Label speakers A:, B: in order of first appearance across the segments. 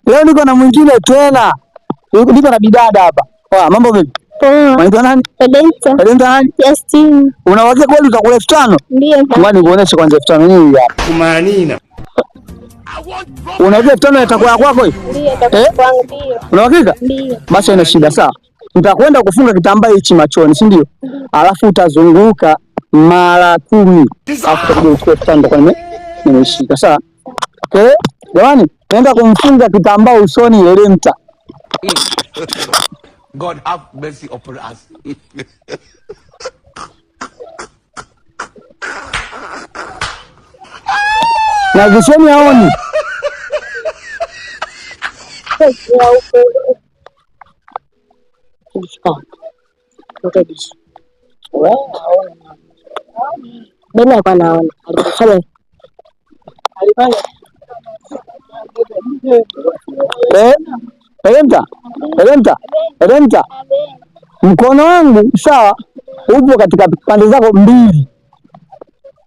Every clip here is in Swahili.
A: Leo niko na mwingine tena. Niko na bidada hapa. Mambo vipi?
B: Poa.
A: Unaitwa nani?
B: Edenta.
A: Edenta nani?
B: Justin.
A: Unaweza kweli utakula 5,000?
B: Ndio.
A: Ngoja nikuoneshe kwanza 5,000 nini hapa.
C: Kumanina.
A: Unajua 5,000 itakuwa kwako hii?
B: Ndio, itakuwa kwangu ndio.
A: Una hakika?
B: Ndio.
A: Basi ina shida sawa. Utakwenda kufunga kitambaa hichi machoni, si ndio? Alafu utazunguka mara 10. Alafu utakuja uchukue 5,000 kwa nimeshika sawa? Okay? Jamani, naenda kumfunga kitambaa usoni Edenta.
C: God have mercy upon us.
A: Na gisheni haoni.
B: Bena hapa naona. Alifanya.
A: Edenta. Mkono wangu sawa upo katika pande zako mbili.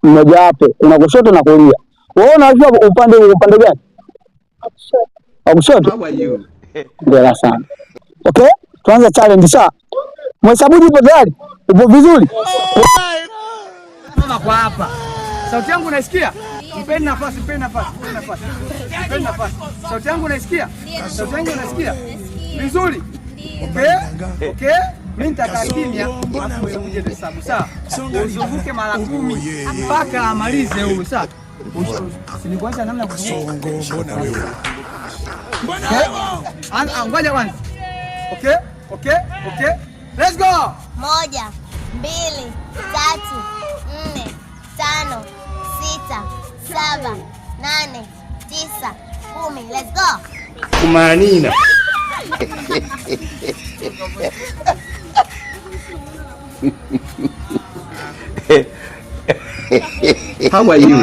A: Mmoja wapo una kushoto na kulia. Wewe unajua upande gani? Kushoto.
C: How are you?
A: Ndio sana. Okay? Tuanze challenge sawa. Mhesabuji upo tayari? Upo vizuri? Mama kwa hapa. Sauti yangu unaisikia? Mpeni nafasi. Sauti yangu unaisikia? Vizuri? Okay? Mimi nitakaa kimya, alafu uje hesabu sawa? Uzunguke mara 10 mpaka amalize huyu sawa? Usinikuacha namna kuzunguka. Ngoja kwanza. Okay? Let's go.
D: 1, 2, 3, 4, 5, 6, 7, 8, 9, 10. Let's go.
C: Kumanina. How are you?